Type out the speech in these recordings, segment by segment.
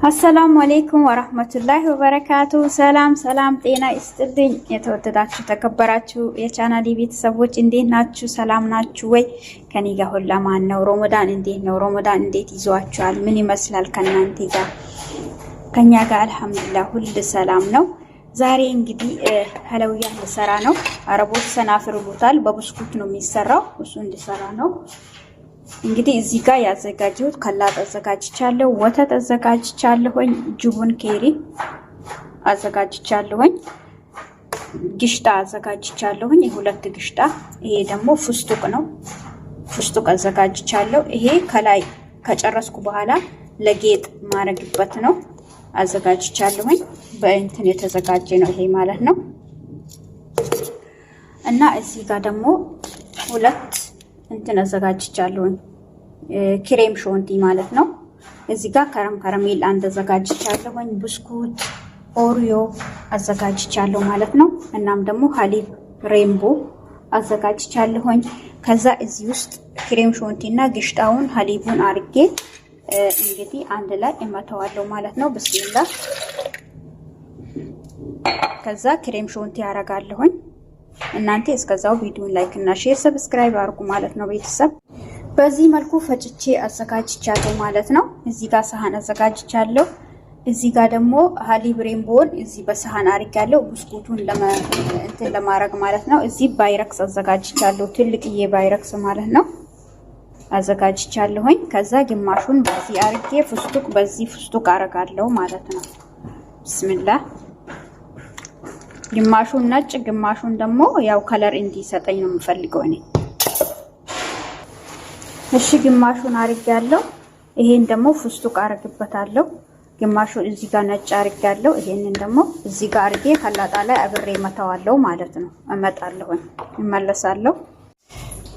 አሰላሙ አለይኩም ወራህመቱላሂ ወበረካቱ። ሰላም ጤና ይስጥልኝ። የተወደዳችሁ ተከበራችሁ የቻናሌ ቤተሰቦች እንዴት ናችሁ? ሰላም ናችሁ ወይ? ከኔ ጋር ሁሉ ማን ነው? ረመዳን እንዴት ነው? ረመዳን እንዴት ይዟችኋል? ምን ይመስላል ከናንተ ጋር? ከኛ ጋር አልሐምዱሊላህ ሁሉ ሰላም ነው። ዛሬ እንግዲህ ሀለውያ ልሰራ ነው። አረቦች ሰናፍር ይሉታል። በብስኩት ነው የሚሰራው። እሱ እንዲሰራ ነው። እንግዲህ እዚህ ጋር ያዘጋጀሁት ከላጥ አዘጋጅቻለሁ፣ ወተት አዘጋጅቻለሁኝ፣ ጅቡን ኬሪ አዘጋጅቻለሁኝ፣ ግሽጣ አዘጋጅቻለሁኝ፣ የሁለት ግሽጣ። ይሄ ደግሞ ፍስቱቅ ነው። ፍስቱቅ አዘጋጅቻለሁ። ይሄ ከላይ ከጨረስኩ በኋላ ለጌጥ ማረግበት ነው አዘጋጅቻለሁኝ። በእንትን የተዘጋጀ ነው ይሄ ማለት ነው። እና እዚህ ጋር ደግሞ ሁለት እንትን አዘጋጅቻለሁኝ ክሬም ሾንቲ ማለት ነው። እዚህ ጋር ከረሜላ አዘጋጅቻለሁኝ፣ ብስኩት ኦሪዮ አዘጋጅቻለሁ ማለት ነው። እናም ደግሞ ሀሊብ ሬምቦ አዘጋጅቻለሁኝ። ከዛ እዚህ ውስጥ ክሬም ሾንቲ እና ግሽጣውን ሀሊቡን አርጌ እንግዲህ አንድ ላይ እመተዋለሁ ማለት ነው። ብስሚላ። ከዛ ክሬም ሾንቲ ያረጋለሁኝ። እናንተ እስከዛው ቪዲዮን ላይክ እና ሼር ሰብስክራይብ አድርጉ ማለት ነው ቤተሰብ። በዚህ መልኩ ፈጭቼ አዘጋጅቻለሁ ማለት ነው። እዚህ ጋር ሰሃን አዘጋጅቻለሁ። እዚህ ጋር ደግሞ ሀሊብ ሬምቦን እዚህ በሰሃን አድርጋለሁ ብስኩቱን እንትን ለማድረግ ማለት ነው። እዚህ ባይረክስ አዘጋጅቻለሁ፣ ትልቅዬ ባይረክስ ማለት ነው አዘጋጅቻለሁኝ። ከዛ ግማሹን በዚህ አርጌ ፍስቱቅ በዚህ ፍስቱቅ አረጋለሁ ማለት ነው። ቢስሚላህ። ግማሹን ነጭ ግማሹን ደግሞ ያው ከለር እንዲሰጠኝ ነው የምፈልገው እኔ። እሺ ግማሹን አርጋለሁ። ይሄን ደግሞ ፍስቱቅ አረግበታለሁ። ግማሹን እዚህ ጋር ነጭ አርጋለሁ። ይሄንን ደግሞ እዚህ ጋር አርጌ ከላጣ ላይ አብሬ መታዋለሁ ማለት ነው። እመጣለሁ፣ እመለሳለሁ።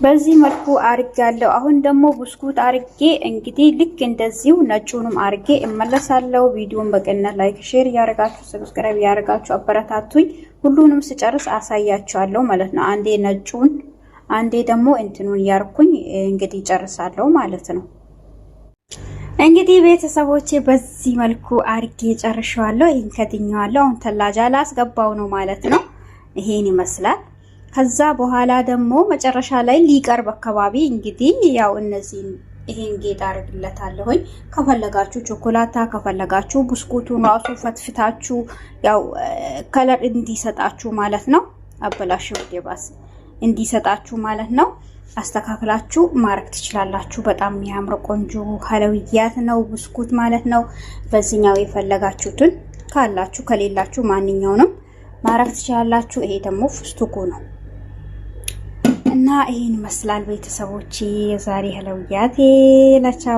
በዚህ መልኩ አርጋለሁ። አሁን ደግሞ ብስኩት አርጌ እንግዲህ ልክ እንደዚሁ ነጩንም አርጌ እመለሳለሁ። ቪዲዮን በቅንነት ላይክ ሼር ያረጋችሁ ሰብስክራይብ ያረጋችሁ አበረታቱኝ። ሁሉንም ስጨርስ አሳያችኋለሁ ማለት ነው። አንዴ ነጩን አንዴ ደግሞ እንትኑን ያርኩኝ እንግዲህ ጨርሳለሁ ማለት ነው። እንግዲህ ቤተሰቦቼ በዚህ መልኩ አርጌ ጨርሻለሁ። ይሄን ከድኛለሁ። አሁን ተላጃ ላስገባው ነው ማለት ነው። ይሄን ይመስላል። ከዛ በኋላ ደግሞ መጨረሻ ላይ ሊቀርብ አካባቢ እንግዲህ ያው እነዚህን ይሄን ጌጥ አድርግለታለሁኝ። ከፈለጋችሁ ቾኮላታ ከፈለጋችሁ ብስኩቱን ራሱ ፈትፍታችሁ ያው ከለር እንዲሰጣችሁ ማለት ነው። አበላሽው ደባስ እንዲሰጣችሁ ማለት ነው። አስተካክላችሁ ማረክ ትችላላችሁ። በጣም የሚያምር ቆንጆ ሀለውያት ነው ብስኩት ማለት ነው። በዚህኛው የፈለጋችሁትን ካላችሁ ከሌላችሁ ማንኛውንም ማረክ ትችላላችሁ። ይሄ ደግሞ ፍስቱቁ ነው እና ይሄን ይመስላል ቤተሰቦቼ የዛሬ ሀለውያቴ። ለቻው